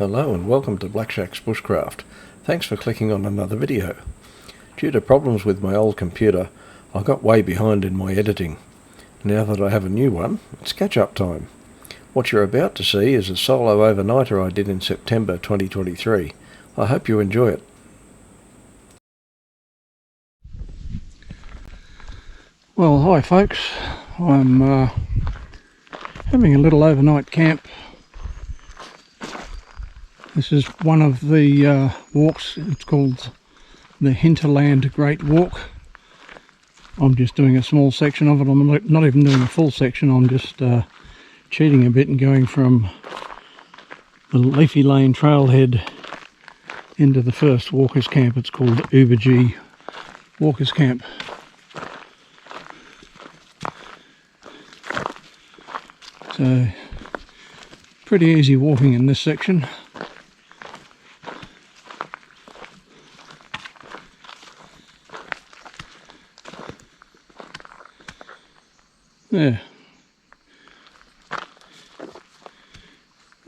Hello and welcome to Black Shack's Bushcraft. Thanks for clicking on another video. Due to problems with my old computer, I got way behind in my editing. Now that I have a new one, it's catch-up time. What you're about to see is a solo overnighter I did in September 2023. I hope you enjoy it. Well, hi folks. I'm having a little overnight camp. This is one of the walks. It's called the Hinterland Great Walk. I'm just doing a small section of it. I'm not even doing a full section. I'm just cheating a bit and going from the Leafy Lane trailhead into the first walkers camp. It's called Ubajee Walkers Camp. So pretty easy walking in this section. Yeah,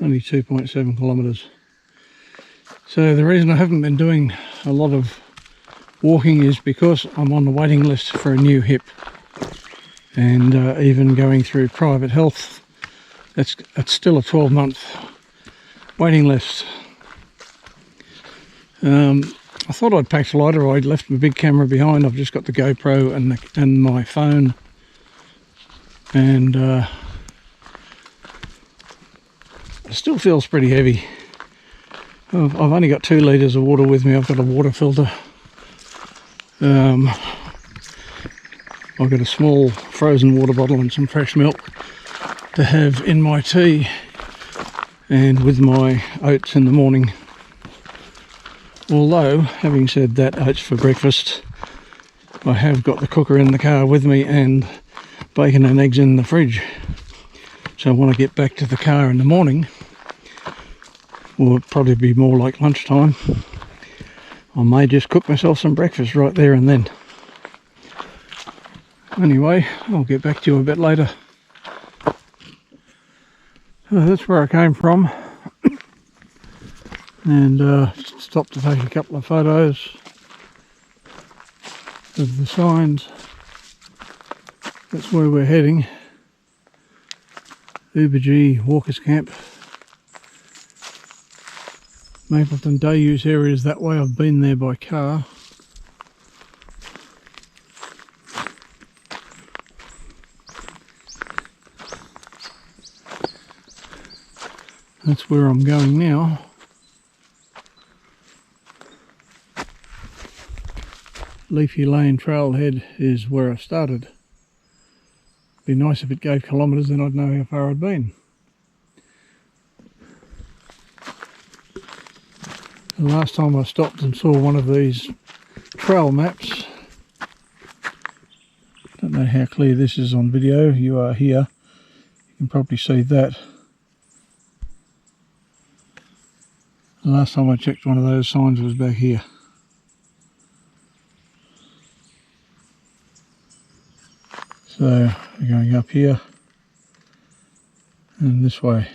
only 2.7 kilometres. So the reason I haven't been doing a lot of walking is because I'm on the waiting list for a new hip, and even going through private health, it's still a 12-month waiting list. I thought I'd packed lighter. I'd left my big camera behind. I've just got the GoPro and my phone. And it still feels pretty heavy. I've only got 2 litres of water with me. I've got a water filter. I've got a small frozen water bottle and some fresh milk to have in my tea and with my oats in the morning. Although, having said that, oats for breakfast, I have got the cooker in the car with me and bacon and eggs in the fridge. So when I get back to the car in the morning, will probably be more like lunchtime, I may just cook myself some breakfast right there and then. Anyway, I'll get back to you a bit later. So that's where I came from, and just stopped to take a couple of photos of the signs. That's where we're heading. Ubajee Walkers Camp. Mapleton day use area is that way. I've been there by car. That's where I'm going now. Leafy Lane trailhead is where I started. Be nice if it gave kilometres, then I'd know how far I'd been. The last time I stopped and saw one of these trail maps, don't know how clear this is on video. You are here, you can probably see that. The last time I checked one of those signs was back here. So we're going up here and this way.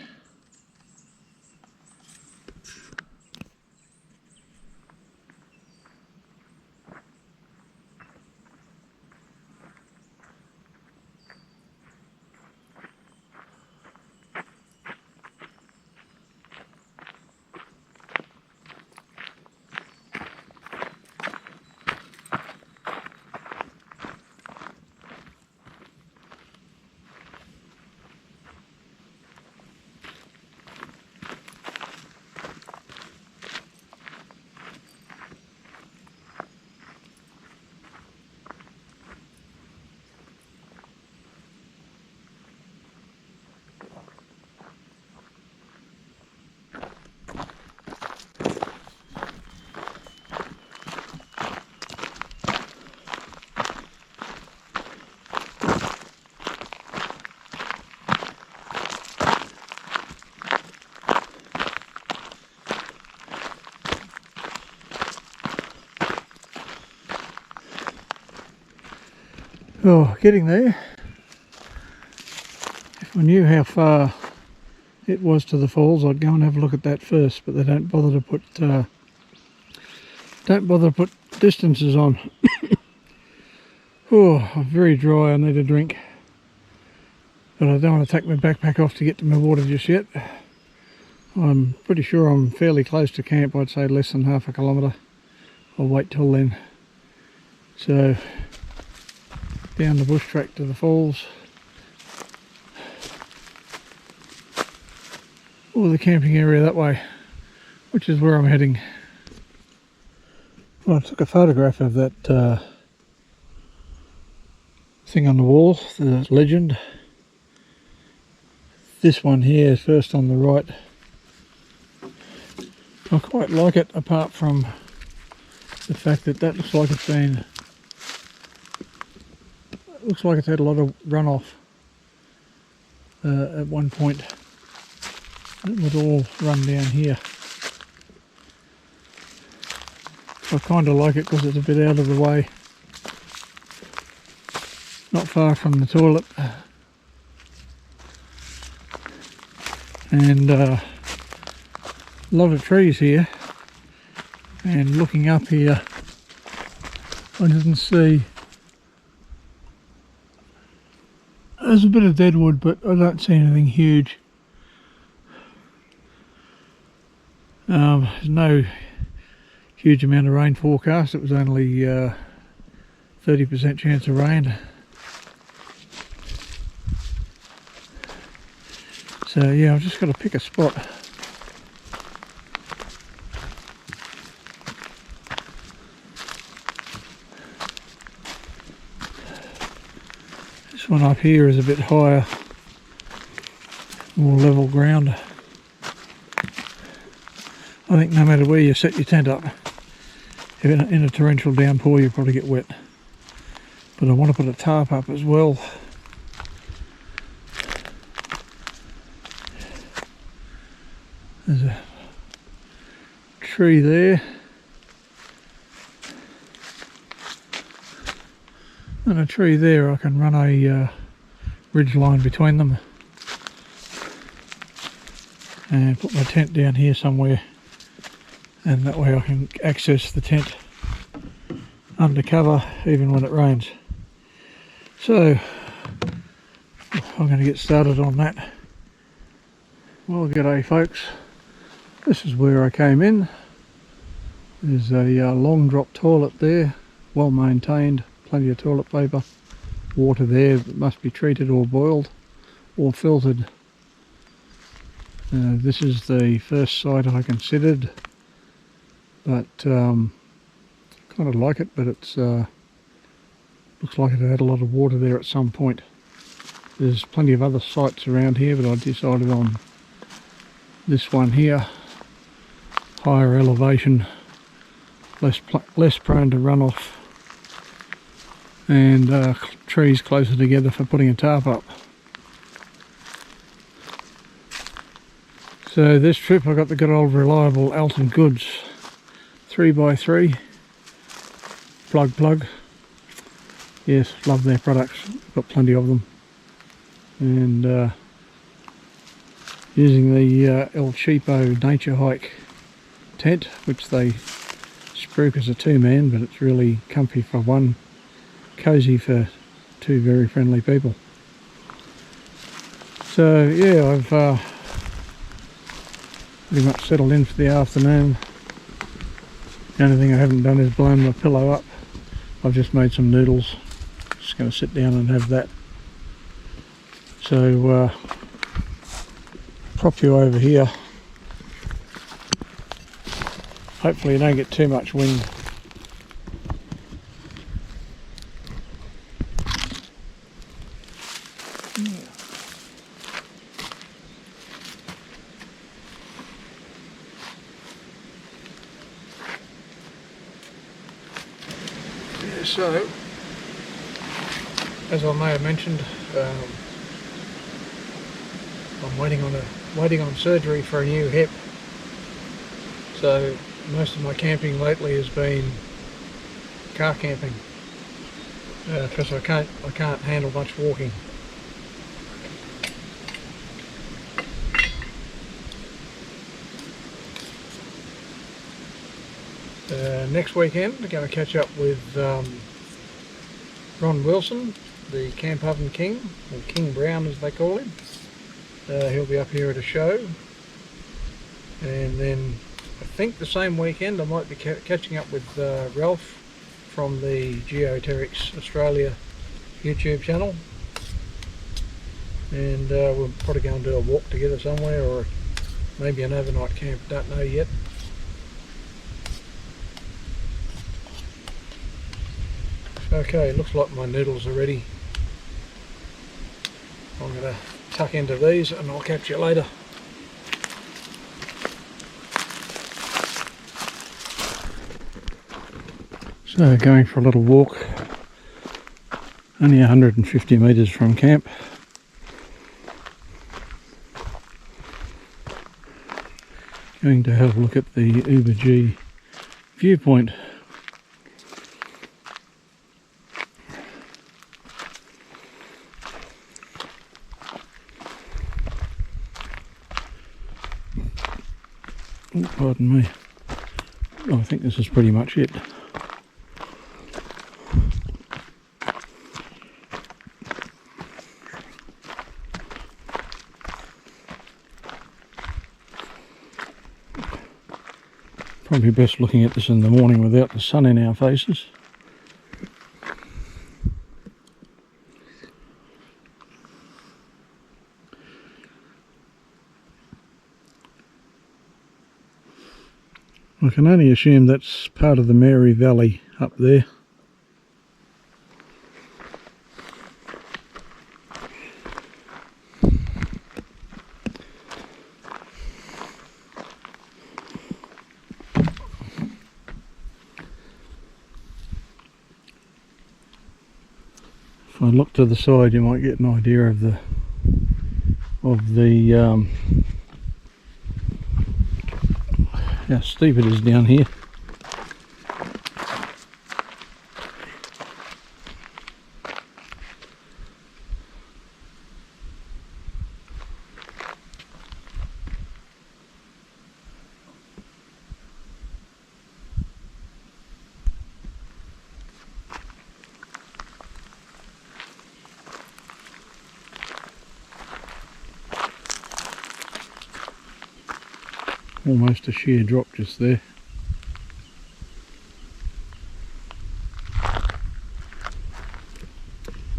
Oh, getting there. If I knew how far it was to the falls, I'd go and have a look at that first, but they don't bother to put distances on. Oh, I'm very dry, I need a drink. But I don't want to take my backpack off to get to my water just yet. I'm pretty sure I'm fairly close to camp, I'd say less than half a kilometre. I'll wait till then. So, down the bush track to the falls. Or the camping area that way, which is where I'm heading. Well, I took a photograph of that thing on the wall, the legend. This one here is first on the right. I quite like it, apart from the fact that that looks like it's been, it looks like it's had a lot of runoff at one point. It would all run down here. I kind of like it because it's a bit out of the way, not far from the toilet, and a lot of trees here. And looking up here, I didn't see, there's a bit of deadwood, but I don't see anything huge. There's no huge amount of rain forecast. It was only 30% chance of rain. So yeah, I've just got to pick a spot. This one up here is a bit higher, more level ground. I think no matter where you set your tent up, if in a torrential downpour you'll probably get wet. But I want to put a tarp up as well. There's a tree there. And a tree there. I can run a ridge line between them. And put my tent down here somewhere. And that way I can access the tent under cover even when it rains. So I'm going to get started on that. Well, g'day folks. This is where I came in. There's a long drop toilet there, well maintained, plenty of toilet paper, water there that must be treated or boiled or filtered. This is the first site I considered, but kind of like it, but it's looks like it had a lot of water there at some point. There's plenty of other sites around here, but I decided on this one here. Higher elevation, less prone to runoff, and trees closer together for putting a tarp up. So this trip I got the good old reliable Alton Goods 3x3 plug. Yes, love their products, got plenty of them. And using the El Cheapo Nature Hike tent, which they spruik as a two-man, but it's really comfy for one, cosy for two very friendly people. So yeah, I've pretty much settled in for the afternoon. The only thing I haven't done is blown my pillow up. I've just made some noodles. Just going to sit down and have that. So prop you over here. Hopefully you don't get too much wind. Yeah, so, as I may have mentioned, I'm waiting on surgery for a new hip. So most of my camping lately has been car camping, because I can't handle much walking. Next weekend we're going to catch up with Ron Wilson, the Camp Oven King, or King Brown as they call him. He'll be up here at a show, and then I think the same weekend I might be catching up with Ralph from the Geoterics Australia YouTube channel, and we'll probably go and do a walk together somewhere, or maybe an overnight camp, don't know yet. Okay, looks like my noodles are ready. I'm going to tuck into these and I'll catch you later. So going for a little walk, only 150 metres from camp. Going to have a look at the Ubajee viewpoint. Oh, pardon me. Oh, I think this is pretty much it. Probably best looking at this in the morning without the sun in our faces. I can only assume that's part of the Mary Valley up there. If I look to the side, you might get an idea of the how steep it is down here. Almost a sheer drop just there.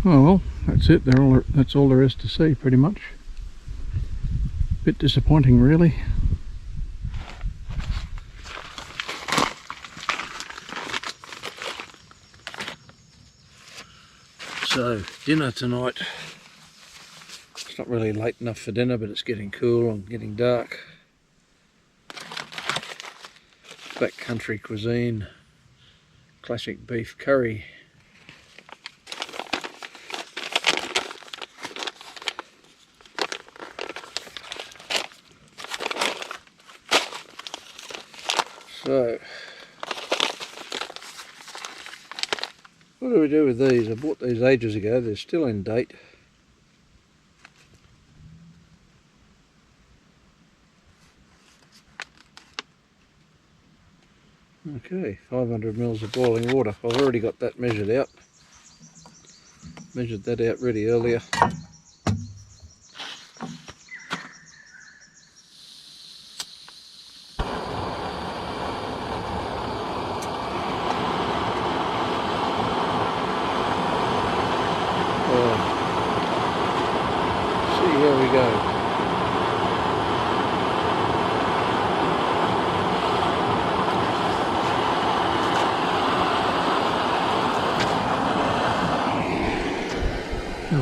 Oh well, that's it. That's all there is to see, pretty much. Bit disappointing, really. So, dinner tonight. It's not really late enough for dinner, but it's getting cool and getting dark. Backcountry cuisine, classic beef curry. So, what do we do with these? I bought these ages ago, they're still in date. Okay, 500 mils of boiling water. I've already got that measured out. Measured that out really earlier. See, here we go.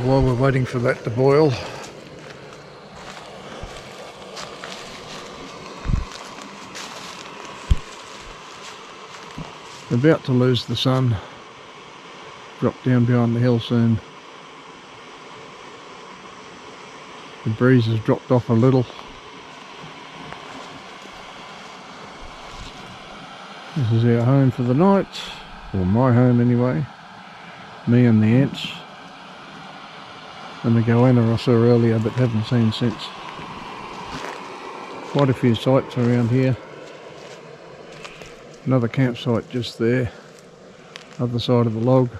While we're waiting for that to boil, about to lose the sun, drop down behind the hill soon. The breeze has dropped off a little. This is our home for the night, or my home anyway, me and the ants. And the goanna I saw earlier but haven't seen since. Quite a few sights around here. Another campsite just there, other side of the log.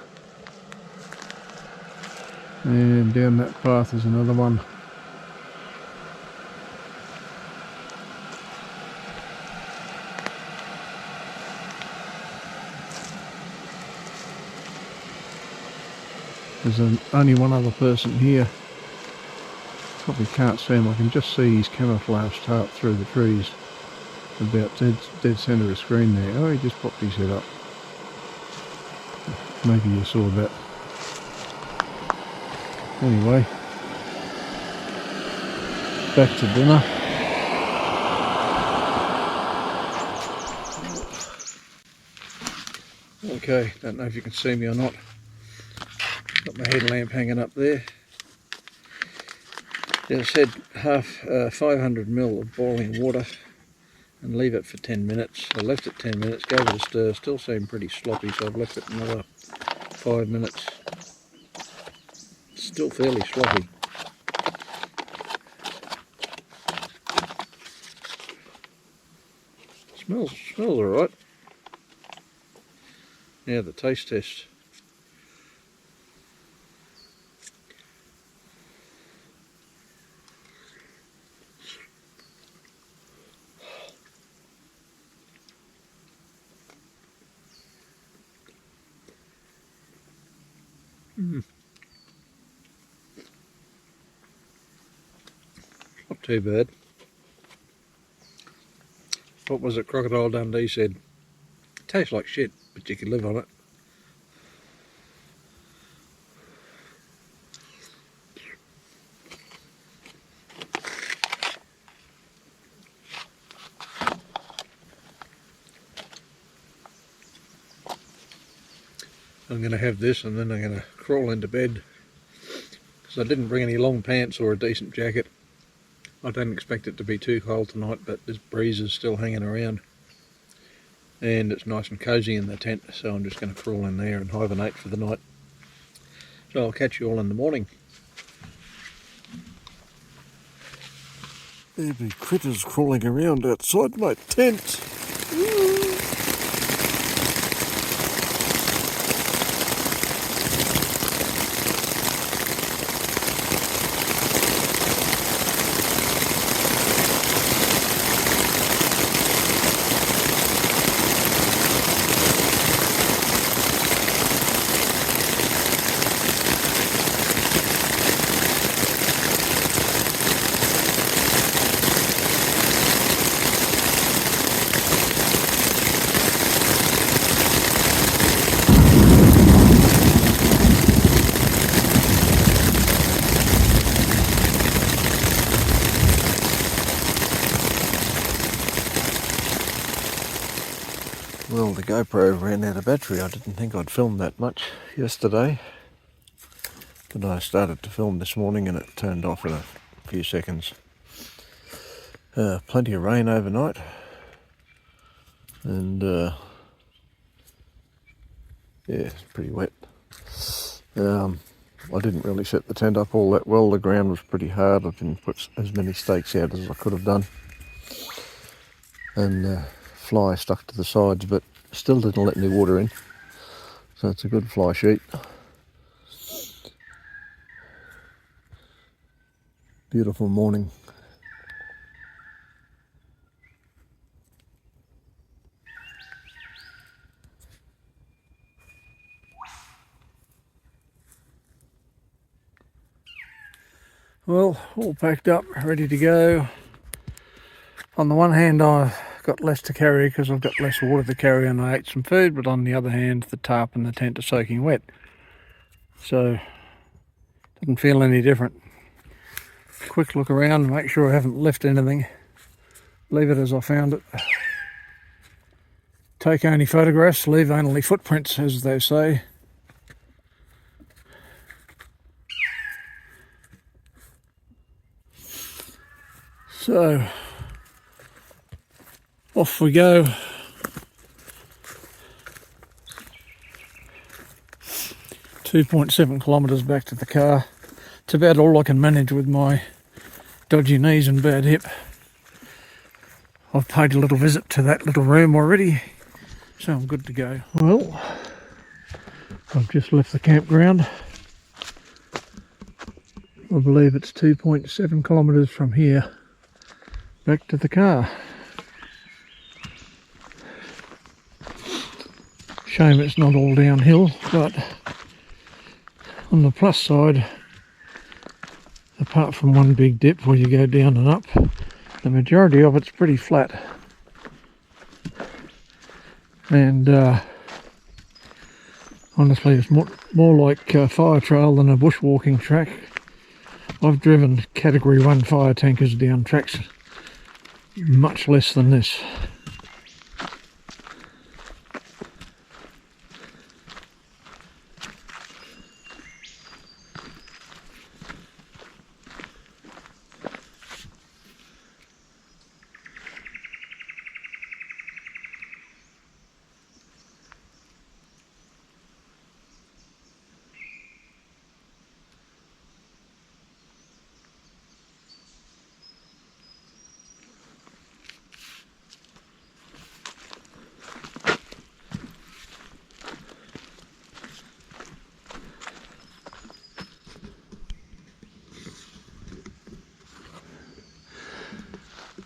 And down that path is another one. There's only one other person here. Probably can't see him. I can just see his camouflage tarp through the trees. About dead centre of screen there. Oh, he just popped his head up. Maybe you saw that. Anyway, back to dinner. Okay, don't know if you can see me or not. Got my headlamp hanging up there. As I said, 500 ml of boiling water and leave it for 10 minutes. I left it 10 minutes, gave it a stir, still seemed pretty sloppy, so I've left it another 5 minutes. Still fairly sloppy. Smells alright. Now the taste test. Not too bad. What was it Crocodile Dundee said? Tastes like shit, but you can live on it. I'm going to have this and then I'm going to crawl into bed because I didn't bring any long pants or a decent jacket. I don't expect it to be too cold tonight, but this breeze is still hanging around and it's nice and cosy in the tent, so I'm just going to crawl in there and hibernate for the night. So I'll catch you all in the morning. There be critters crawling around outside my tent. Well, the GoPro ran out of battery. I didn't think I'd filmed that much yesterday, but I started to film this morning and it turned off in a few seconds. Plenty of rain overnight, and yeah, it's pretty wet. I didn't really set the tent up all that well. The ground was pretty hard. I didn't put as many stakes out as I could have done, and fly stuck to the sides, but still didn't let any water in, so it's a good fly sheet. Beautiful morning. Well, all packed up, ready to go. On the one hand, I've got less to carry because I've got less water to carry and I ate some food, but on the other hand, the tarp and the tent are soaking wet. So, doesn't feel any different. Quick look around, make sure I haven't left anything. Leave it as I found it. Take only photographs, leave only footprints, as they say. So, off we go. .7 kilometres back to the car. It's about all I can manage with my dodgy knees and bad hip. I've paid a little visit to that little room already. So I'm good to go. Well, I've just left the campground. I believe it's 2.7 kilometres from here back to the car. Shame it's not all downhill, but on the plus side, apart from one big dip where you go down and up, the majority of it's pretty flat. And honestly, it's more like a fire trail than a bushwalking track. I've driven category 1 fire tankers down tracks much less than this.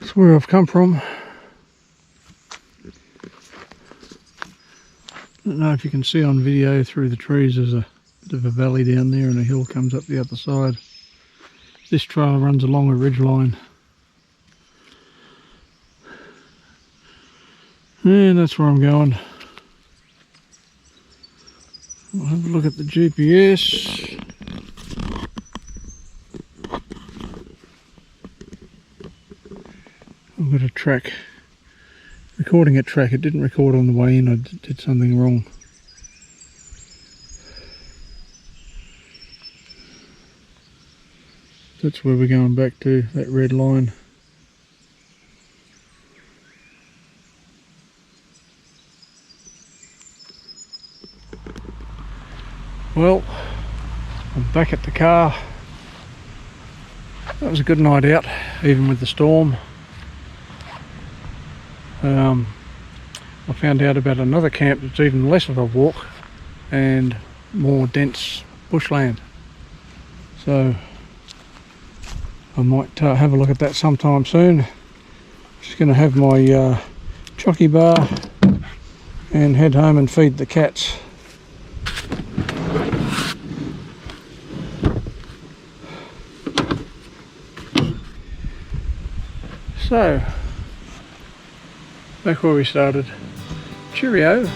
That's where I've come from. Don't know if you can see on video through the trees, there's a bit of a valley down there and a hill comes up the other side. This trail runs along a ridge line. And that's where I'm going. I'll have a look at the GPS. I've got a track, recording a track. It didn't record on the way in. I did something wrong. That's where we're going back to, that red line. Well, I'm back at the car. That was a good night out, even with the storm. I found out about another camp that's even less of a walk and more dense bushland. So I might have a look at that sometime soon. Just going to have my chocky bar and head home and feed the cats. So, back where we started. Cheerio.